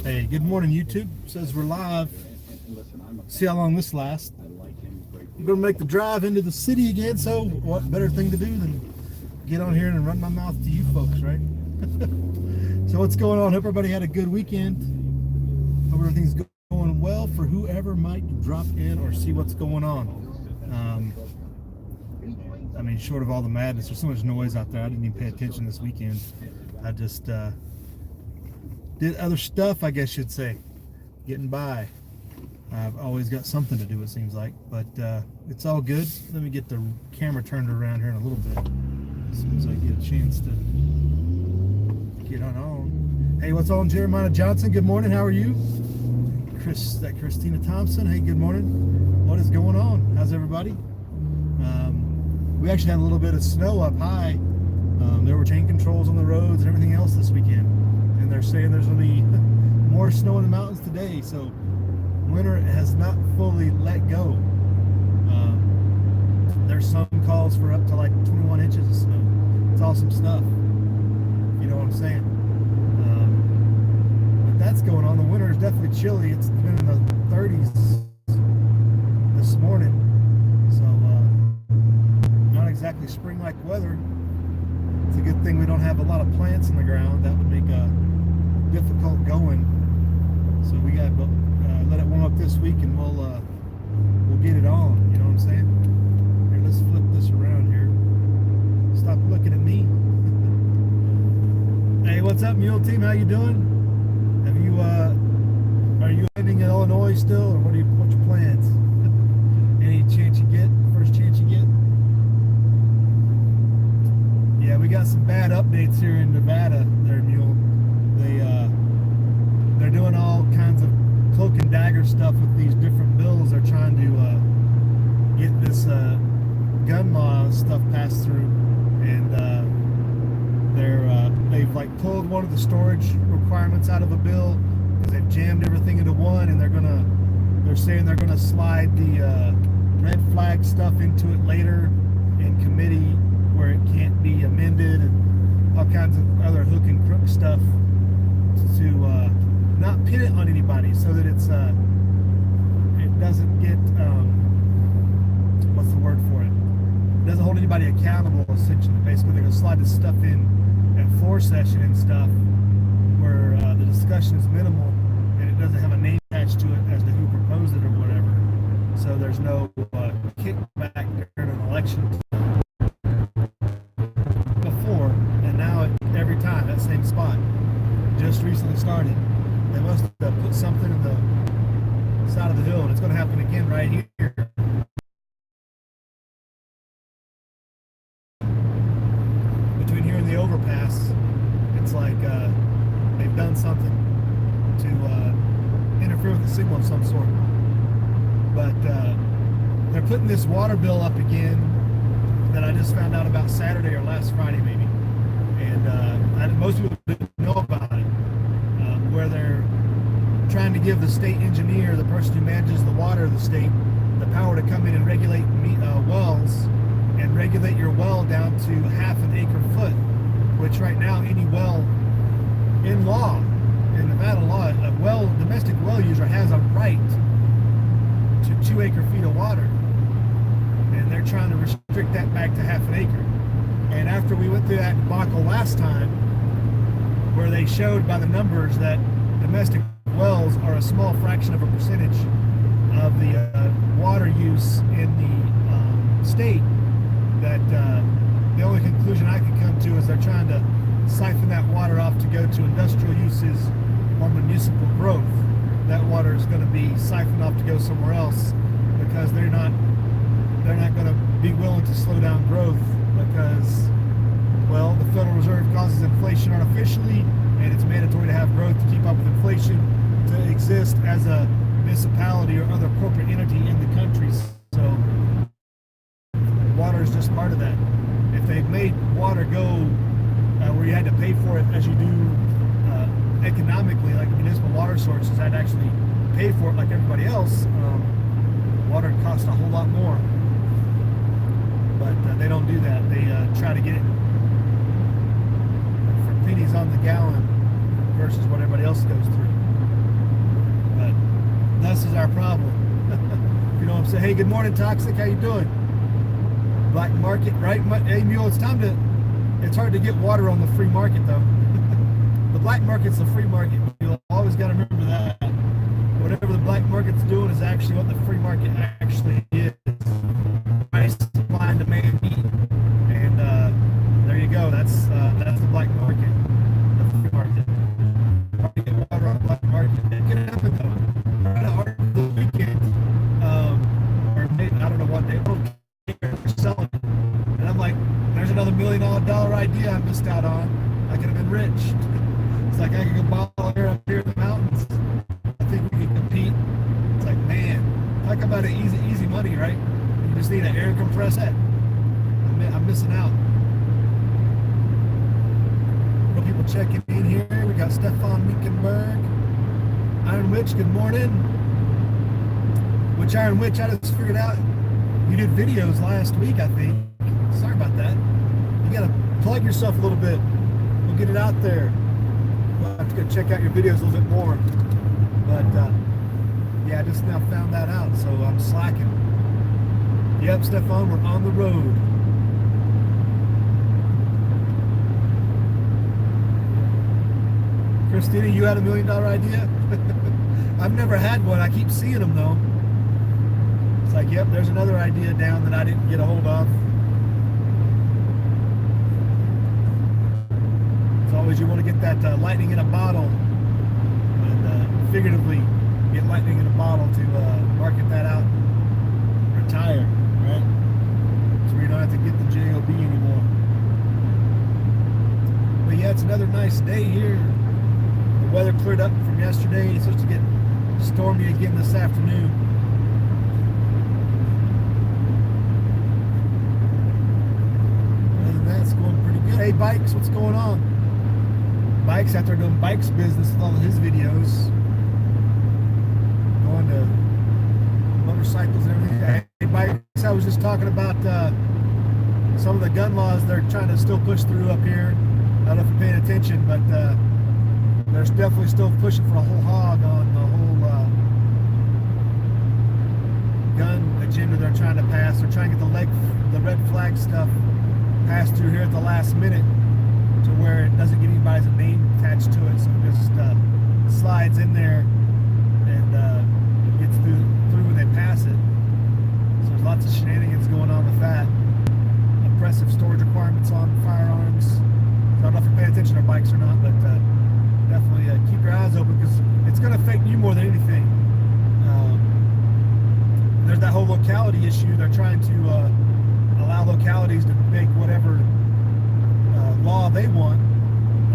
Hey, good morning, YouTube. Says we're live. See how long this lasts. I'm going to make the drive into the city again, so what better thing to do than get on here and run my mouth to you folks, right? So what's going on? Hope everybody had a good weekend. Hope everything's going well for whoever might drop in or see what's going on. I mean, short of all the madness, there's so much noise out there. I didn't even pay attention this weekend. I just did other stuff, I guess you'd say, getting by. I've always got something to do, it seems like, but it's all good. Let me get the camera turned around here in a little bit as soon as I get a chance to get on. Hey, what's on, Jeremiah Johnson? Good morning. How are you? Christina Thompson. Hey, good morning. What is going on? How's everybody? We actually had a little bit of snow up high. There were chain controls on the roads and everything else this weekend, and they're saying there's going to be more snow in the mountains today. So winter has not fully let go. There's some calls for up to like 21 inches of snow. It's awesome stuff. You know what I'm saying? But that's going on. The winter is definitely chilly. It's been in the 30s this morning. So not exactly spring-like weather. It's a good thing we don't have a lot of plants in the ground. That would make difficult going. So we got let it warm up this week, and we'll get it on. You know what I'm saying? Here, let's flip this around here. Stop looking at me. Hey, what's up, Mule Team? How you doing? Have you are you living in Illinois still, or what's your plans? Any chance you get? First chance you get? Yeah, we got some bad updates here in Nevada. There, Mule. They're doing all kinds of cloak and dagger stuff with these different bills. They're trying to get this gun law stuff passed through, and they've like pulled one of the storage requirements out of a bill because they've jammed everything into one, and they're saying they're gonna slide the red flag stuff into it later in committee where it can't be amended, and all kinds of other hook and crook stuff to not pin it on anybody, so that it doesn't get what's the word for it? It doesn't hold anybody accountable. Essentially, basically, they're gonna slide this stuff in at floor session and stuff where the discussion is minimal and it doesn't have a name attached to it as to who proposed it or whatever. So there's no kickback during an election before, and now every time that same spot just recently started. They must have put something in the side of the hill, and it's going to happen again right here. Between here and the overpass, it's like they've done something to interfere with the signal of some sort. But they're putting this water bill up again that I just found out about Saturday or last Friday, maybe. And most people didn't know about it. Where they're trying to give the state engineer, the person who manages the water of the state, the power to come in and regulate wells, and regulate your well down to half an acre foot, which right now any well in law, in Nevada law, a domestic well user has a right to 2 acre feet of water, and they're trying to restrict that back to half an acre. And after we went through that debacle last time, where they showed by the numbers that domestic wells are a small fraction of a percentage of the water use in the state, that the only conclusion I could come to is they're trying to siphon that water off to go to industrial uses or municipal growth. That water is going to be siphoned off to go somewhere else because they're not going to be willing to slow down growth because, well, the Federal Reserve causes inflation artificially, and it's mandatory to have growth to keep up with inflation to exist as a municipality or other corporate entity in the country. So water is just part of that. If they've made water go where you had to pay for it as you do economically, like municipal water sources had to actually pay for it like everybody else, water costs a whole lot more. But they don't do that. They try to get it for pennies on the gallon versus what everybody else goes through. thus is our problem. You know what I'm saying? Hey, good morning, Toxic. How you doing? Black market, right? Hey, Mule, it's hard to get water on the free market, though. The black market's the free market. You'll always got to remember that. Whatever the black market's doing is actually what the free market actually is. Price, supply, and demand meet. And there you go. That's the black market. The free market. Hard to get water on the black market. It can happen, though. Kind of hard the weekend. Or maybe, I don't know what day. They're selling it. And I'm like, there's another $1 million idea I missed out on. I could have been rich. It's like I could go bottle air up here in the mountains. I think we can compete. It's like, man, talk about an easy money, right? You just need an air compressor. I'm missing out. People checking in here. We got Stefan Minkenberg. Iron Witch, good morning. Which Iron Witch, I just figured out you did videos last week, I think. Sorry about that. You gotta plug yourself a little bit. We'll get it out there. We'll have to go check out your videos a little bit more. But yeah, I just now found that out, so I'm slacking. Yep, Stefan, we're on the road. Christina, you had $1 million idea? I've never had one. I keep seeing them, though. It's like, yep, there's another idea down that I didn't get a hold of. As always, you want to get that lightning in a bottle, and figuratively get lightning in a bottle to market that out, retire, right? So you don't have to get the JOB anymore. But yeah, it's another nice day here. The weather cleared up from yesterday. It's supposed to get stormy again this afternoon. Other than that, it's going pretty good. Hey, Bikes, what's going on? Bikes out there doing Bikes business with all of his videos. Going to motorcycles and everything. Hey, Bikes, I was just talking about some of the gun laws they're trying to still push through up here. I don't know if you're paying attention, but they're definitely still pushing for a whole hog on the whole gun agenda they're trying to pass. They're trying to get the red flag stuff passed through here at the last minute to where it doesn't get anybody's name attached to it, so it just slides in there and gets through when they pass it. So there's lots of shenanigans going on with that. Oppressive storage requirements on firearms. So I don't know if you're paying attention to bikes or not, but definitely keep your eyes open because it's going to affect you more than anything. There's that whole locality issue. They're trying to allow localities to make whatever law they want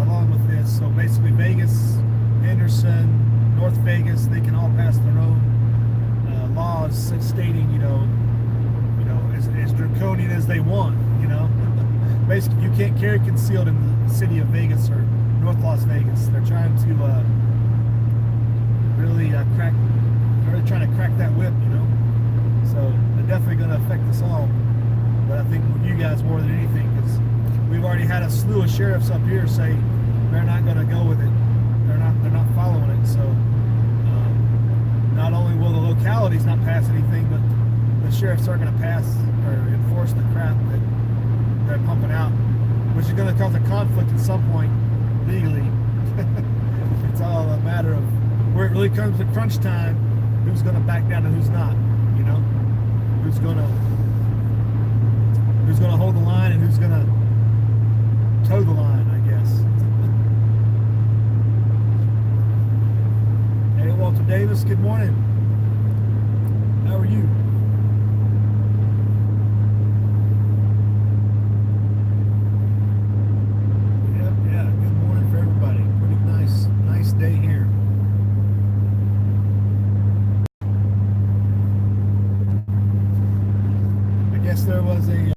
along with this. So basically Vegas, Henderson, North Vegas, they can all pass their own laws stating, as draconian as they want, Basically, you can't carry concealed in the city of Vegas or North Las Vegas. They're trying to really trying to crack that whip, So they're definitely going to affect us all. But I think you guys more than anything, because we've already had a slew of sheriffs up here say they're not going to go with it. They're not following it. So not only will the localities not pass anything, but the sheriffs are going to pass or enforce the crap that they're pumping out, which is going to cause a conflict at some point legally. It's all a matter of where it really comes to crunch time, who's going to back down and who's not, who's going to hold the line and who's going to toe the line, I guess. Hey, Walter Davis, good morning. How are you? Day here. I guess there was a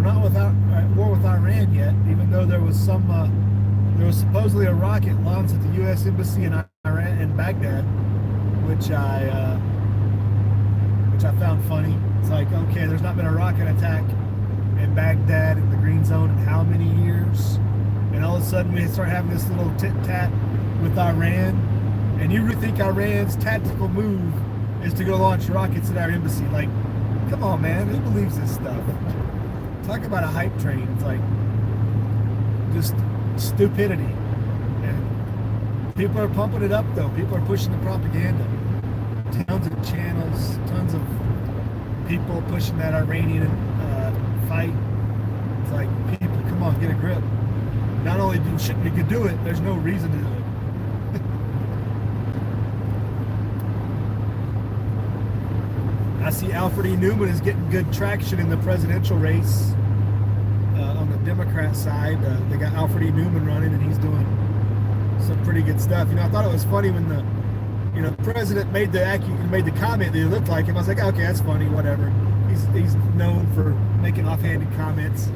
not without war with Iran yet, even though there was supposedly a rocket launched at the U.S. Embassy in Iran in Baghdad, which I found funny. It's like, okay, there's not been a rocket attack in Baghdad in the Green Zone in how many years? And all of a sudden we start having this little tit-tat with Iran, And you really think Iran's tactical move is to go launch rockets at our embassy? Like, come on, man. Who believes this stuff? Talk about a hype train. It's like just stupidity. And people are pumping it up, though. People are pushing the propaganda. Tons of channels, tons of people pushing that Iranian fight. It's like, people, come on, get a grip. Not only shouldn't we could do it, there's no reason to do it. I see Alfred E. Newman is getting good traction in the presidential race on the Democrat side. They got Alfred E. Newman running, and he's doing some pretty good stuff. You know, I thought it was funny when the president made the comment that he looked like him. I was like, okay, that's funny, whatever. He's known for making offhanded comments.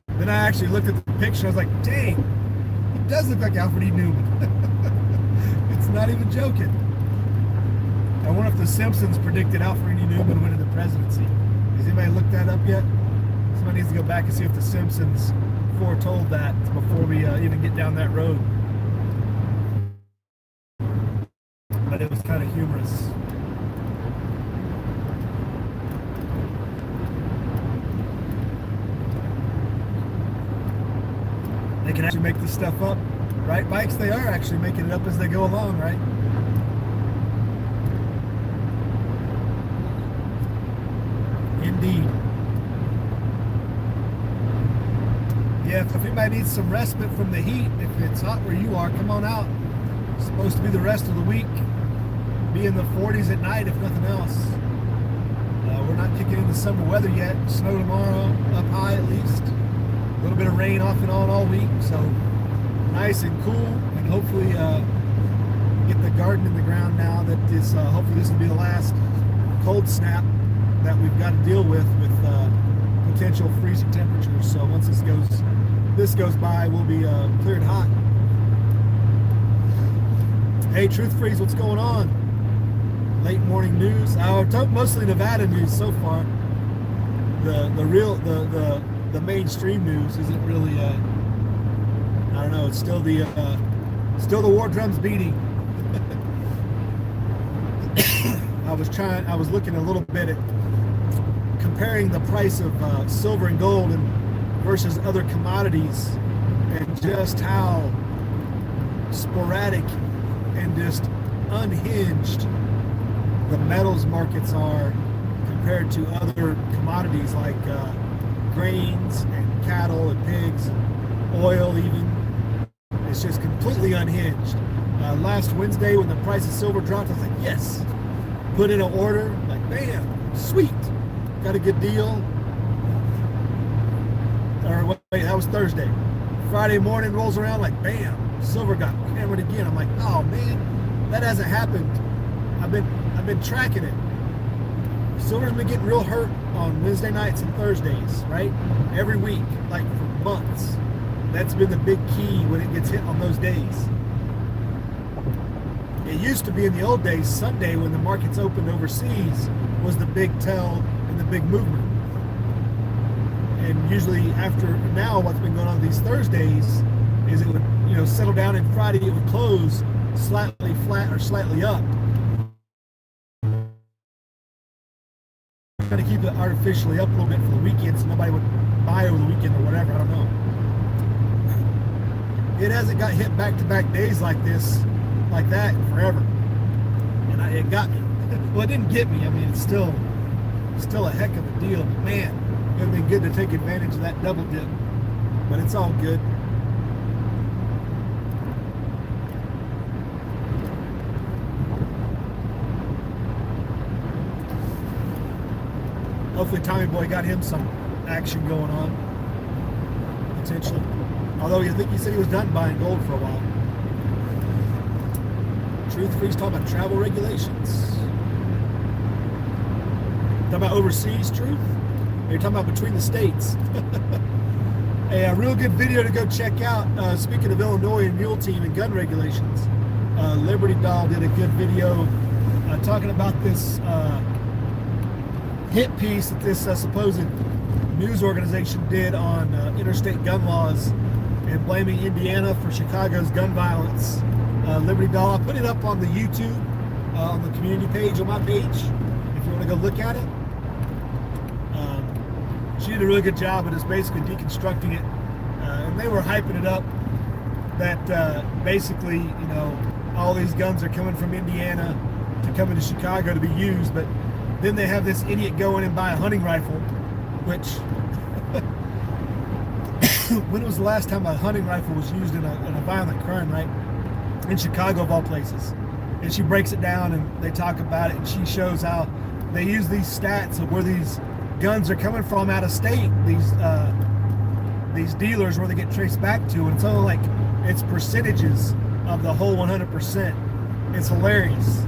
Then I actually looked at the picture. I was like, dang, he does look like Alfred E. Newman. It's not even joking. I wonder if The Simpsons predicted Alfred E. Newman winning the presidency. Has anybody looked that up yet? Somebody needs to go back and see if The Simpsons foretold that before we even get down that road. But it was kind of humorous. They can actually make this stuff up, right? Bikes, they are actually making it up as they go along, right? Indeed. Yeah, if anybody needs some respite from the heat, if it's hot where you are, come on out. It's supposed to be the rest of the week. Be in the 40s at night, if nothing else. We're not kicking into summer weather yet. Snow tomorrow, up high at least. A little bit of rain off and on all week, so nice and cool, and hopefully get the garden in the ground now. That is, hopefully this will be the last cold snap that we've got to deal with potential freezing temperatures. So once this goes by, we'll be cleared hot. Hey, Truth Freeze, what's going on? Late morning news. Mostly Nevada news so far. The mainstream news isn't really. I don't know. It's still the war drums beating. I was looking a little bit at comparing the price of silver and gold versus other commodities, and just how sporadic and just unhinged the metals markets are compared to other commodities like grains and cattle and pigs and oil even. It's just completely unhinged. Last Wednesday when the price of silver dropped, I was like, yes. Put in an order, like, bam, sweet. Got a good deal. Or wait, that was Thursday. Friday morning rolls around, like, bam, silver got hammered again. I'm like, oh man, that hasn't happened. I've been tracking it. Silver's been getting real hurt on Wednesday nights and Thursdays, right? Every week, like for months. That's been the big key when it gets hit on those days. It used to be in the old days, Sunday when the markets opened overseas was the big tell and the big movement. And usually after now, what's been going on these Thursdays is it would, settle down, and Friday it would close slightly flat or slightly up. Trying to keep it artificially up a little bit for the weekend so nobody would buy over the weekend or whatever. I don't know. It hasn't got hit back-to-back days like that forever. And it got me. Well, it didn't get me. I mean, it's still a heck of a deal. But man, it would have been good to take advantage of that double dip. But it's all good. Hopefully Tommy Boy got him some action going on, potentially. Although I think he said he was done buying gold for a while. Truth Freeze talking about travel regulations. Talking about overseas, Truth? Or you're talking about between the states? A real good video to go check out. Speaking of Illinois and Mule Team and gun regulations, Liberty Doll did a good video talking about this hit piece that this supposed news organization did on interstate gun laws and blaming Indiana for Chicago's gun violence Liberty Bell. I'll put it up on the YouTube, on the community page, on my page, if you want to go look at it. She did a really good job of just basically deconstructing it. And they were hyping it up that basically, you know, all these guns are coming from Indiana to come into Chicago to be used, but then they have this idiot go in and buy a hunting rifle, which when was the last time a hunting rifle was used in a violent crime, right? In Chicago, of all places. And she breaks it down and they talk about it, and she shows how they use these stats of where these guns are coming from out of state, these dealers, where they get traced back to, and it's only like, it's percentages of the whole 100%. It's hilarious.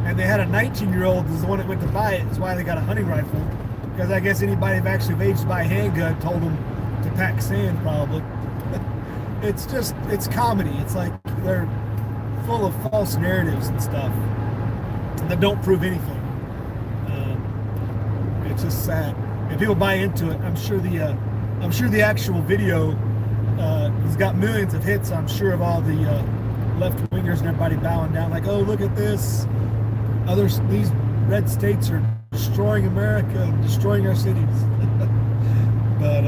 And they had a 19-year-old is the one that went to buy it. That's why they got a hunting rifle, because I guess anybody of actually of age to buy a handgun told them to pack sand, probably. It's just, it's comedy. It's like they're full of false narratives and stuff that don't prove anything. It's just sad. And people buy into it. I'm sure the actual video has got millions of hits. I'm sure of all the left-wingers and everybody bowing down like, oh, look at this. These red states are destroying America and destroying our cities. But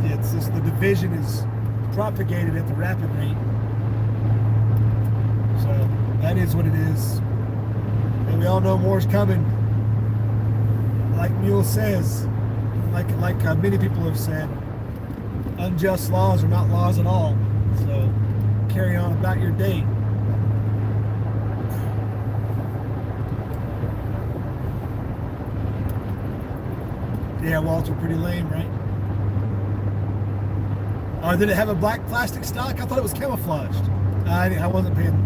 it's just, the division is propagated at the rapid rate. So that is what it is. And we all know more's coming. Like Mule says, like many people have said, unjust laws are not laws at all. So carry on about your day. Yeah, Walter, pretty lame, right? Did it have a black plastic stock? I thought it was camouflaged. I wasn't paying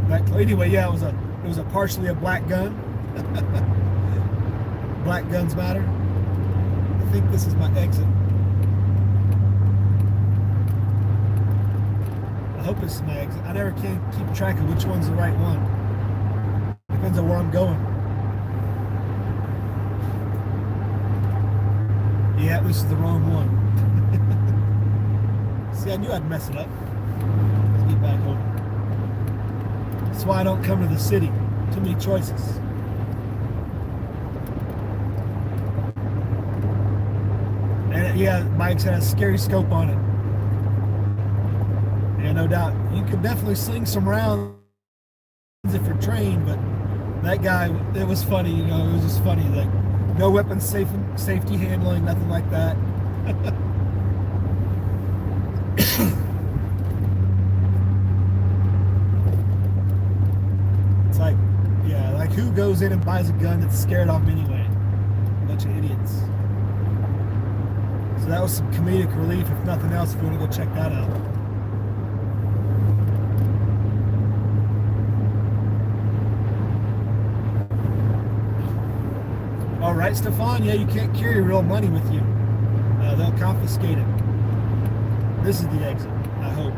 that close. Anyway, yeah, it was a partially a black gun. Black guns matter. I think this is my exit. I hope this is my exit. I never can keep track of which one's the right one. Depends on where I'm going. Yeah, this is the wrong one. See, I knew I'd mess it up. Let's get back home. That's why I don't come to the city. Too many choices. And yeah, Mike's had a scary scope on it. Yeah, no doubt. You could definitely sling some rounds if you're trained, but that guy, it was funny, you know, it was just funny. Like, no weapons safety handling, nothing like that. It's like, yeah, like who goes in and buys a gun that's scared off anyway? A bunch of idiots. So that was some comedic relief, if nothing else, if you want to go check that out. All right, Stefan, yeah, you can't carry real money with you. They'll confiscate it. This is the exit, I hope.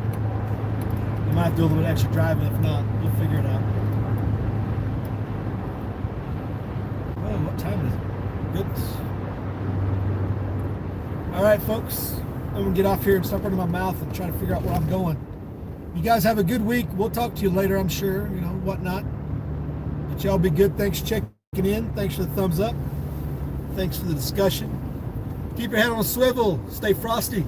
You might have to do a little bit extra driving. If not, we'll figure it out. Oh, what time is it? Goodness. All right, folks. I'm going to get off here and start running my mouth and try to figure out where I'm going. You guys have a good week. We'll talk to you later, I'm sure, you know, whatnot. But y'all be good. Thanks for checking in. Thanks for the thumbs up. Thanks for the discussion. Keep your head on a swivel. Stay frosty.